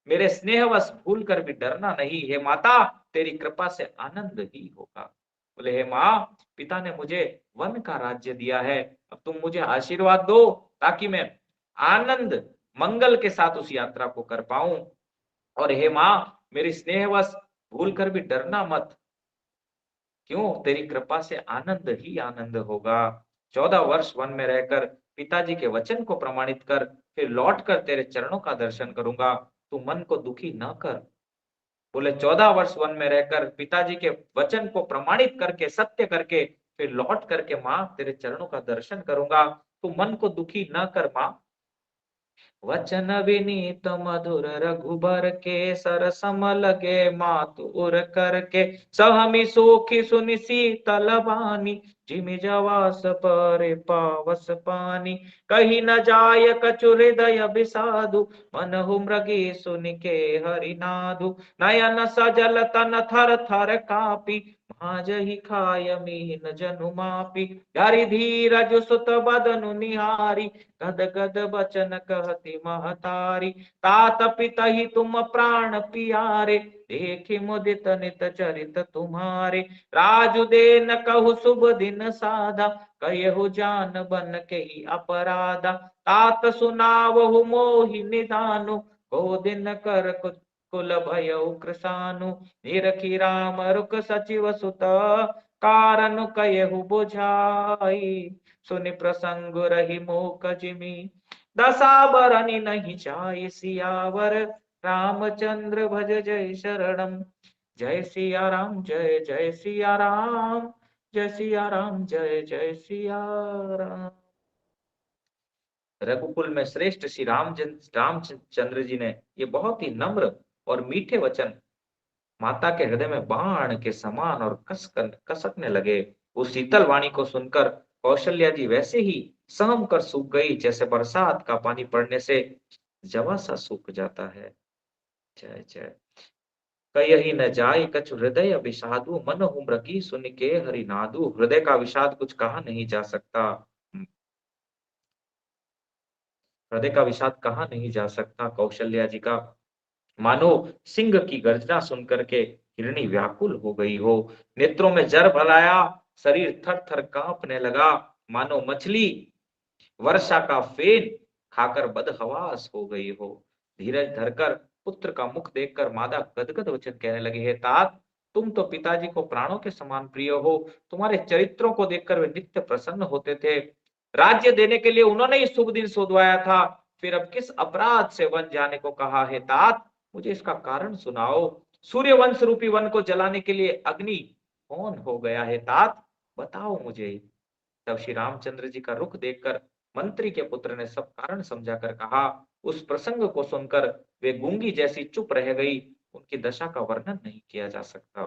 मेरे स्नेहवश भूल कर भी डरना नहीं। हे माता, तेरी कृपा से आनंद ही होगा। बोले, हे माँ, पिता ने मुझे वन का राज्य दिया है, अब तुम मुझे आशीर्वाद दो ताकि मैं आनंद मंगल के साथ उस यात्रा को कर पाऊं। और हे माँ, मेरी स्नेहवश भूल कर भी डरना मत। क्यों? तेरी कृपा से आनंद ही आनंद होगा। 14 वर्ष वन में रहकर पिताजी के वचन को प्रमाणित कर, फिर लौटकर तेरे चरणों का दर्शन करूंगा। तू मन को दुखी न कर। बोले, 14 वर्ष वन में रहकर पिताजी के वचन को प्रमाणित करके, सत्य करके, फिर लौट करके माँ तेरे चरणों का दर्शन करूंगा। तू मन को दुखी न कर माँ। वचन विनीत मधुर रघुबर के, सर सम लगे मातु उर करके। सहमी सुखी सुनि शीतल बानी, जिमि जवास पर पावस पानी। कही न जाय कछु हृदय विषादु, मनहु मृगी सुनि के हरिनादु। नयन सजल तन थर थर कापी, भाजहि खाय मीन जनु मापी। हरि धीरज सुत बदनु निहारी, गद गद बचन कहती महतारी। तात पितहि तुम प्राण पियारे, देखि मुदित नित चरित तुम्हारे। राजु देन कहु शुभ दिन साधा, कयहु जान बन के ही अपराधा। तात सुनावहु मोहि निदानु, को दिन कर कुल भयउ कृसानु। निरखि राम रुक सचिव सुत, कारण कयहु बुझाई। सुनि प्रसंग रही मूक जिमी, दशा बरनी नहीं चाहि। सियावर रामचंद्र भज जय शरणम। जय सिया राम जय जय सिया राम, जय सिया राम जय जय सिया राम। रघुकुल में श्रेष्ठ श्री रामचंद्र जी ने ये बहुत ही नम्र और मीठे वचन माता के हृदय में बाण के समान और कसकने लगे। उस शीतल वाणी को सुनकर कौशल्या जी वैसे ही सहम कर सूख गई, जैसे बरसात का पानी पड़ने से जवा सा सूख जाता है। जय जय। कयहि न जाय कछु हृदय विषादु, मन मृगी सुन के हरिनादु। हृदय का विषाद कुछ कहा नहीं जा सकता। हृदय का विषाद कहा नहीं जा सकता। कौशल्या जी का मानो सिंह की गर्जना सुनकर के हिरणी व्याकुल हो गई हो। नेत्रों में जर भराया, शरीर थर थर कांपने लगा, मानो मछली वर्षा का फेन खाकर बदहवास हो गई हो। धीरज धरकर पुत्र का मुख देखकर मादा गदगद वचन कहने लगी, हे तात, तुम तो पिताजी को प्राणों के समान प्रिय हो। तुम्हारे चरित्रों को देखकर वे नित्य प्रसन्न होते थे। राज्य देने के लिए उन्होंने ही शुभ दिन सोधवाया था, फिर अब किस अपराध से वन जाने को कहा है तात? मुझे इसका कारण सुनाओ। सूर्यवंश रूपी वन को जलाने के लिए अग्नि कौन हो गया है तात? बताओ मुझे। तब श्री रामचंद्र जी का रुख देखकर मंत्री के पुत्र ने सब कारण समझाकर कहा। उस प्रसंग को सुनकर वे गूंगी जैसी चुप रह गई। उनकी दशा का वर्णन नहीं किया जा सकता।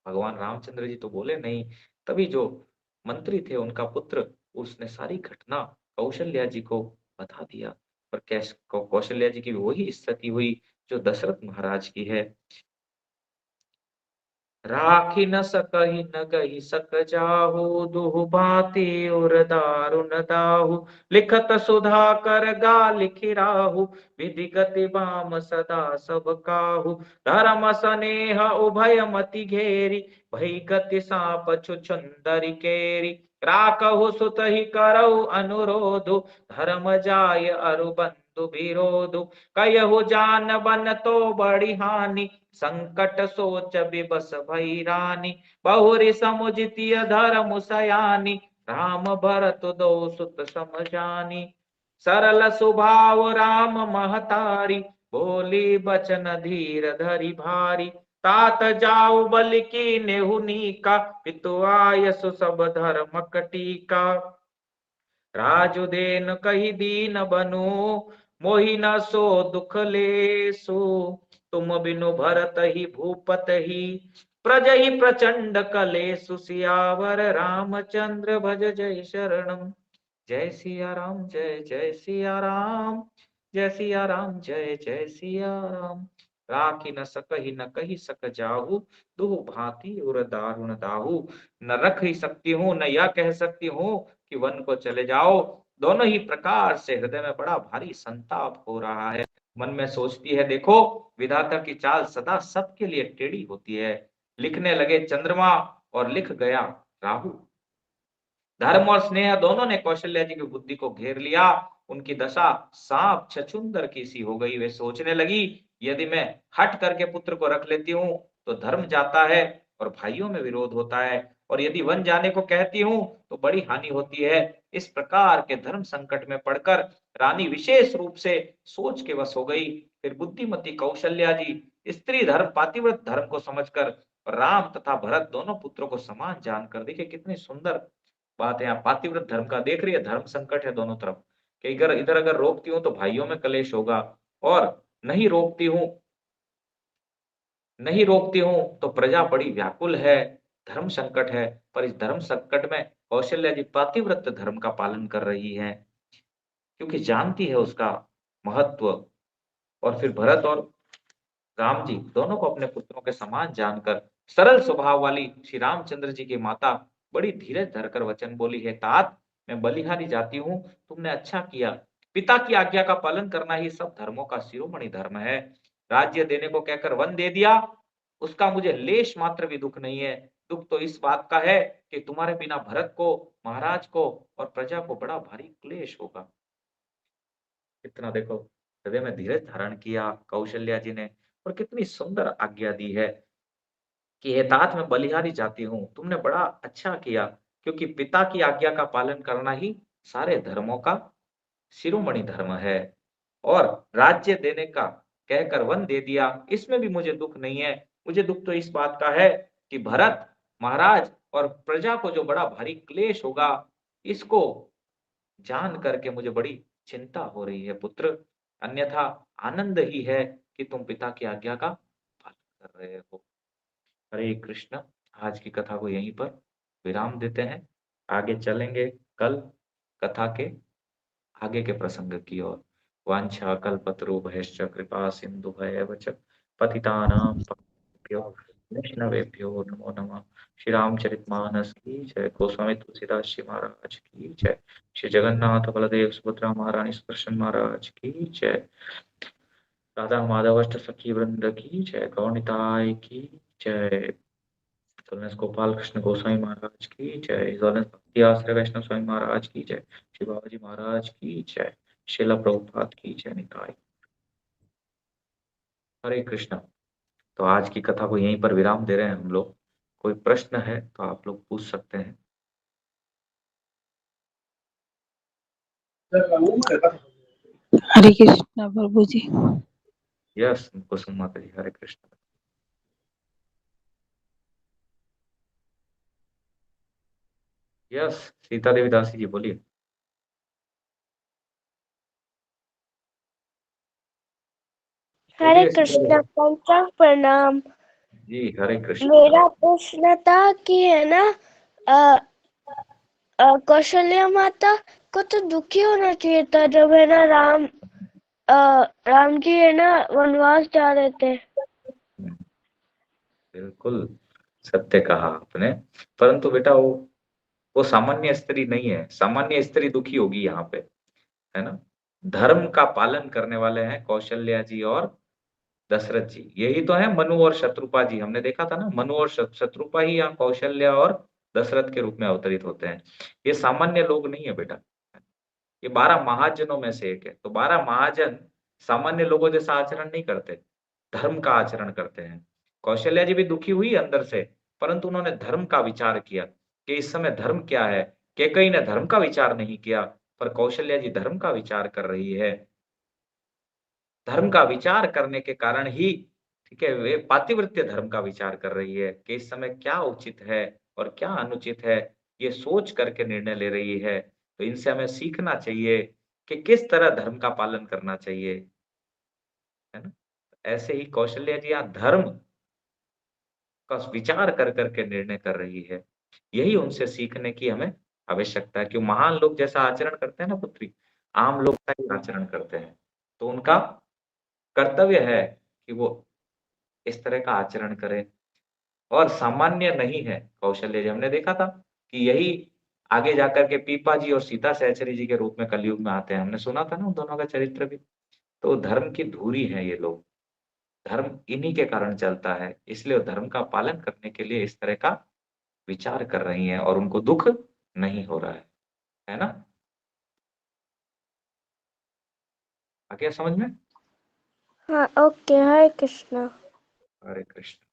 भगवान रामचंद्र जी तो बोले नहीं। तभी जो मंत्री थे उनका पुत्र, उसने सारी घटना कौशल्या जी को बता दिया। और कौशल्या जी की वही स्थिति हुई जो दशरथ महाराज की है। राखी न सकहि न कहि सक जाहु, दुहु भांति उर दारुन दाहु। लिखत सुधा कर गाल खिराहु, विधि गति बाम सदा सब काहू। धर्म स्नेह उभय मति घेरी, भई गति सांप छुछुंदरी केरी। राखहु सुत ही करहु अनुरोधु, धर्म जाय अरु बंधु विरोधु। कयहु जान बन तो बड़ी हानि, संकट सोच विबस भई रानी। बहुरी समुझितिय धर्म सयानी, राम भरत दो सुत समझानी। सरल स्वभाव राम महतारी, बोली बचन धीर धरि भारी। तात जाऊ बल की नेहुनी का, पितु आयसु सब धर्म कटीका। राजुदेन कही दीन बनु, मोहि न सो दुख लेसु। तुम बिनु भरत ही भूपत ही, प्रज ही प्रचंड कलेसु। सियावर रामचंद्र भज जय शरणम। जय सिया राम जय जय सिया राम। जय सिया राम जय जय सिया राम। राखी न सकहि न कही सक जाहू, दुहु भांति उर दारुण दाहू। न रख ही सकती हूँ न यह कह सकती हूँ कि वन को चले जाओ। दोनों ही प्रकार से हृदय में बड़ा भारी संताप हो रहा है। मन में सोचती है, देखो विधाता की चाल सदा सबके लिए टेढ़ी होती है। लिखने लगे चंद्रमा और लिख गया राहु। धर्म और स्नेह दोनों ने कौशल्या जी की बुद्धि को घेर लिया। उनकी दशा सांप छछूंदर की सी हो गई। वे सोचने लगी, यदि मैं हट करके पुत्र को रख लेती हूँ तो धर्म जाता है और भाइयों में विरोध होता है, और यदि वन जाने को कहती हूँ तो बड़ी हानि होती है। इस प्रकार के धर्म संकट में पड़कर रानी विशेष रूप से सोच के वश हो गई। फिर बुद्धिमती कौशल्या जी स्त्री धर्म पातिव्रत धर्म को समझकर राम तथा भरत दोनों पुत्रों को समान जानकर, देखिए कितनी सुंदर बात है। यहाँ पातिव्रत धर्म का देख रही है, धर्म संकट है दोनों तरफ कि इधर इधर अगर रोकती हूँ तो भाइयों में कलेश होगा, और नहीं रोकती हूँ तो प्रजा बड़ी व्याकुल है, धर्म संकट है। पर इस धर्म संकट में कौशल्या जी पातिव्रत धर्म का पालन कर रही है, क्योंकि जानती है उसका महत्व। और फिर भरत और राम जी दोनों को अपने पुत्रों के समान जानकर सरल स्वभाव वाली श्री रामचंद्र जी की माता बड़ी धीरज धरकर वचन बोली है, तात मैं बलिहारी जाती हूँ, तुमने अच्छा किया। पिता की आज्ञा का पालन करना ही सब धर्मों का शिरोमणि धर्म है। राज्य देने को कहकर वन दे दिया, उसका मुझे लेश मात्र भी दुख नहीं है। दुख तो इस बात का है कि तुम्हारे बिना भरत को, महाराज को और प्रजा को बड़ा भारी क्लेश होगा। कितना देखो हृदय में धीरज धारण किया कौशल्या जी ने, और कितनी सुंदर आज्ञा दी है कि हे तात मैं बलिहारी जाती हूँ, तुमने बड़ा अच्छा किया, क्योंकि पिता की आज्ञा का पालन करना ही सारे धर्मों का शिरोमणि धर्म है। और राज्य देने का कहकर वन दे दिया, इसमें भी मुझे दुख नहीं है। मुझे दुख तो इस बात का है कि भरत महाराज और प्रजा को जो बड़ा भारी क्लेश होगा, इसको जान करके मुझे बड़ी चिंता हो रही है पुत्र। अन्यथा आनंद ही है कि तुम पिता की आज्ञा का पालन कर रहे हो। हरे कृष्ण। आज की कथा को यहीं पर विराम देते हैं। आगे चलेंगे कल कथा के आगे के प्रसंग की ओर। वांछा कल्पतरुभ्यश्च कृपा सिन्धुभ्येव च पतितानां पावनेभ्यो वैष्णवेभ्यो नमो नमः। श्री रामचरितमानस की जय। गोस्वामी तुलसीदास जी महाराज की जय। श्री जगन्नाथ बलदेव सुभद्रा महारानी सुदर्शन महाराज की जय। राधा माधव अष्ट सखी वृंद की जय। गौनिताय की जय। गोपाल कृष्ण गोस्वामी महाराज की जय। भक्ति आश्रय वैष्णव स्वामी महाराज की जय। श्री बाबाजी महाराज की जय। शिला प्रभुपाद की जय निताई। हरे कृष्ण। तो आज की कथा को यहीं पर विराम दे रहे हैं हम लोग। कोई प्रश्न है तो आप लोग पूछ सकते हैं।
हरे कृष्णा प्रभु जी।
यस कुसुम माता जी, हरे कृष्ण। यस सीता देवी दासी जी बोलिए।
हरे
बोलिए सीता
कृष्णा,
देवी
पंचांग प्रणाम।
जी, हरे कृष्ण।
मेरा प्रश्न था कि है ना, कौशल्या माता को तो दुखी होना चाहिए था जब है ना राम जी है ना वनवास जा रहे थे।
बिल्कुल सत्य कहा आपने, परंतु बेटा वो सामान्य स्त्री नहीं है। सामान्य स्त्री दुखी होगी यहाँ पे, है ना। धर्म का पालन करने वाले हैं कौशल्या जी और दशरथ जी। यही तो है मनु और शत्रुपा जी। हमने देखा था ना, मनु और शत्रुपा ही यहाँ कौशल्या और दशरथ के रूप में अवतरित होते हैं। ये सामान्य लोग नहीं है बेटा, ये 12 महाजनों में से एक है। तो 12 महाजन सामान्य लोगों जैसा आचरण नहीं करते, धर्म का आचरण करते हैं। कौशल्या जी भी दुखी हुई अंदर से, परंतु उन्होंने धर्म का विचार किया कि इस समय धर्म क्या है। कैकेयी ने धर्म का विचार नहीं किया, पर कौशल्या जी धर्म का विचार कर रही है। धर्म का विचार करने के कारण ही, ठीक है, वे पातिव्रत्य धर्म का विचार कर रही है कि इस समय क्या उचित है और क्या अनुचित है, ये सोच करके निर्णय ले रही है। तो इनसे हमें सीखना चाहिए कि किस तरह धर्म का पालन करना चाहिए, है ना। ऐसे ही कौशल्या जी यहाँ धर्म का विचार कर करके निर्णय कर रही है। यही उनसे सीखने की हमें आवश्यकता है कि महान लोग जैसा आचरण करते हैं ना पुत्री, आम लोग का ही आचरण करते हैं। तो उनका कर्तव्य है कि वो इस तरह का आचरण करें, और सामान्य नहीं है कौशल्य जी। हमने देखा था कि यही आगे जाकर के पीपा जी और सीता सहचरी जी के रूप में कलयुग में आते हैं। हमने सुना था ना उन दोनों का चरित्र भी। तो धर्म की धुरी है ये लोग, धर्म इन्हीं के कारण चलता है, इसलिए वो धर्म का पालन करने के लिए इस तरह का विचार कर रही हैं और उनको दुःख नहीं हो रहा है ना? आ गया समझ में?
हाँ, ओके, हरे कृष्णा।
हरे कृष्ण।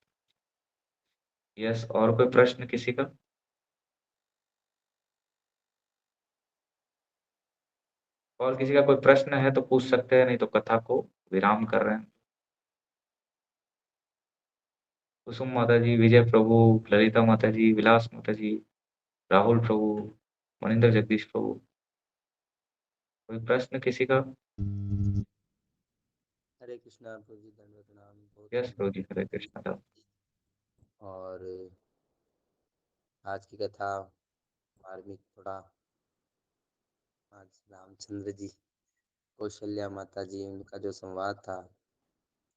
यस, और कोई प्रश्न किसी का? और किसी का कोई प्रश्न है तो पूछ सकते हैं, नहीं तो कथा को विराम कर रहे हैं। कुसुम माता जी, विजय प्रभु, ललिता माता जी, विलास माता जी, राहुल प्रभु, मनिंदर जगदीश प्रभु, कोई प्रश्न किसी का?
हरे कृष्णा प्रभु जी, दंडवत प्रणाम।
यस प्रभु जी, हरे कृष्ण था।
और आज की कथा मार्मिक थोड़ा, आज रामचंद्र जी कौशल्या माता जी उनका जो संवाद था,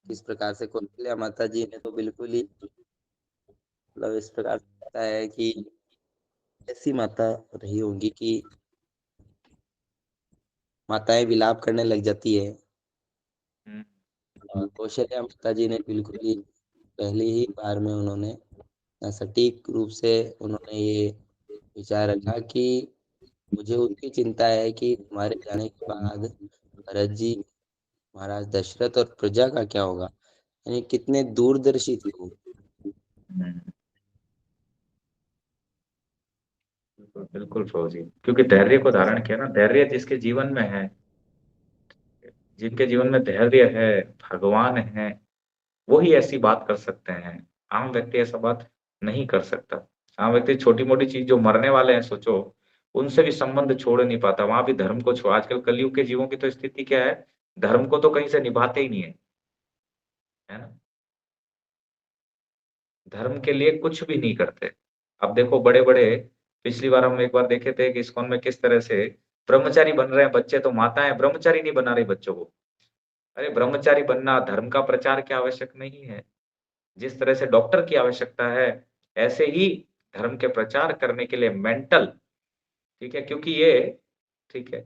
किस प्रकार से कौशल्या माता जी ने तो बिल्कुल ही मतलब इस प्रकार से लगता है कि ऐसी माता रही होंगी कि माताएं विलाप करने लग जाती है। और कौशल्या माता जी ने बिल्कुल ही पहली ही बार में उन्होंने सटीक रूप से उन्होंने ये विचार रखा कि मुझे उसकी चिंता है कि तुम्हारे जाने के बाद भरत जी, महाराज दशरथ और प्रजा का क्या होगा। यानी कितने दूरदर्शी थे वो।
बिल्कुल प्रभु जी, क्योंकि धैर्य को धारण किया ना। धैर्य जिसके जीवन में है, जिनके जीवन में धैर्य है, भगवान है, वही ऐसी बात कर सकते हैं। आम व्यक्ति ऐसा बात नहीं कर सकता। आम व्यक्ति छोटी मोटी चीज, जो मरने वाले हैं सोचो, उनसे भी संबंध छोड़ नहीं पाता, वहां भी धर्म को छोड़। आजकल कलयुग के जीवों की तो स्थिति क्या है, धर्म को तो कहीं से निभाते ही नहीं है ना। धर्म के लिए कुछ भी नहीं करते। अब देखो बड़े बड़े, पिछली बार हम एक बार देखे थे कि इस्कॉन में किस तरह से ब्रह्मचारी बन रहे हैं बच्चे, तो माताएं ब्रह्मचारी नहीं बना रही बच्चों को। अरे ब्रह्मचारी बनना धर्म का प्रचार की आवश्यक नहीं है। जिस तरह से डॉक्टर की आवश्यकता है, ऐसे ही धर्म के प्रचार करने के लिए मेंटल, ठीक है, क्योंकि ये, ठीक है,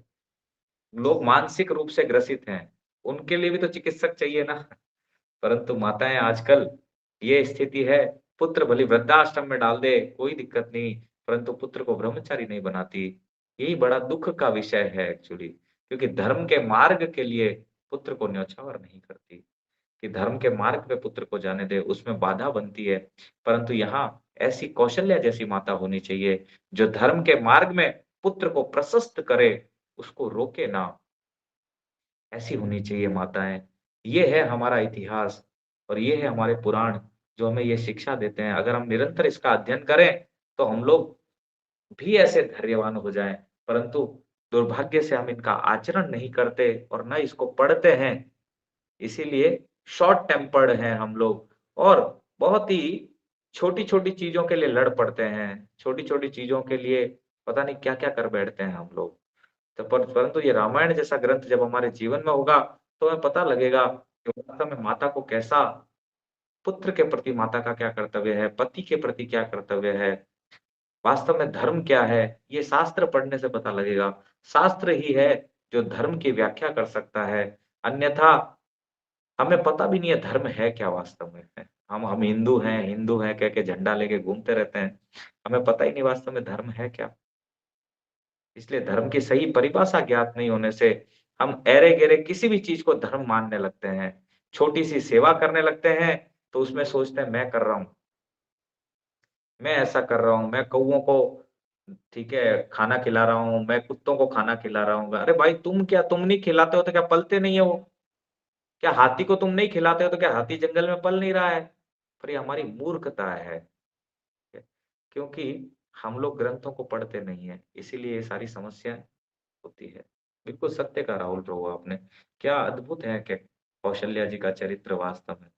लोग मानसिक रूप से ग्रसित हैं, उनके लिए भी तो चिकित्सक चाहिए ना। परंतु माताएं आजकल, ये स्थिति है, पुत्र भले वृद्धाश्रम में डाल दे कोई दिक्कत नहीं, परंतु पुत्र को ब्रह्मचारी नहीं बनाती। यही बड़ा दुख का विषय है एक्चुअली, क्योंकि धर्म के मार्ग के लिए पुत्र को न्यौछावर नहीं करती, कि धर्म के मार्ग पे पुत्र को जाने दे, उसमें बाधा बनती है। परंतु यहाँ ऐसी कौशल्या जैसी माता होनी चाहिए जो धर्म के मार्ग में पुत्र को प्रशस्त करे, उसको रोके ना। ऐसी होनी चाहिए माताएं। ये है हमारा इतिहास और ये है हमारे पुराण जो हमें ये शिक्षा देते हैं। अगर हम निरंतर इसका अध्ययन करें तो हम लोग भी ऐसे धैर्यवान हो जाएं, परंतु दुर्भाग्य से हम इनका आचरण नहीं करते और न इसको पढ़ते हैं। इसीलिए शॉर्ट टेम्पर्ड हैं हम लोग और बहुत ही छोटी-छोटी चीज़ों के लिए लड़ पड़ते हैं। छोटी-छोटी चीज़ों के लिए पता नहीं क्या-क्या कर बैठते हैं हम लोग। तो परंतु ये रामायण जैसा ग्रंथ जब हमारे जीवन में होगा, तो हमें पता लगेगा कि वास्तव में माता को कैसा, पुत्र के प्रति माता का क्या कर्तव्य है, पति के प्रति क्या कर्तव्य है, वास्तव में धर्म क्या है, ये शास्त्र पढ़ने से पता लगेगा। शास्त्र ही है जो धर्म की व्याख्या कर सकता है, अन्यथा हमें पता भी नहीं है धर्म है क्या वास्तव में। हम हिंदू हैं कह के झंडा लेके घूमते रहते हैं। हमें पता ही नहीं वास्तव में धर्म है क्या। इसलिए धर्म की सही परिभाषा ज्ञात नहीं होने से हम ऐरे-गैरे किसी भी चीज़ को धर्म मानने लगते हैं। छोटी-सी सेवा करने लगते हैं, तो उसमें सोचते हैं मैं कर रहा हूँ, मैं ऐसा कर रहा हूँ, मैं कौवों को ठीक है, खाना खिला रहा हूँ, मैं कुत्तों को खाना खिला रहा हूँ। अरे भाई तुम नहीं खिलाते हो तो क्या पलते नहीं है वो? क्या हाथी को तुम नहीं खिलाते हो तो क्या हाथी जंगल में पल नहीं रहा है? पर ये हमारी मूर्खता है। क्योंकि हम लोग ग्रंथों को पढ़ते नहीं हैं, इसीलिए ये सारी समस्याएँ होती है। बिल्कुल सत्य कहा राहुल प्रभु आपने। क्या अद्भुत है कि कौशल्या जी का चरित्र वास्तव में।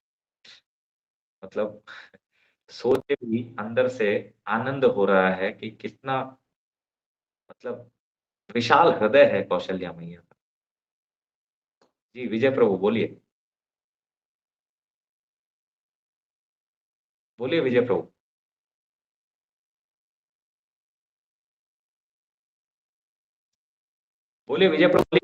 मतलब सोच के भी अंदर से आनंद हो रहा है कि कितना मतलब विशाल हृदय है कौशल्या मैया का। जी, विजय प्रभु बोलिए। बोलिए विजय प्रभु। बोलिए विजय प्रभु।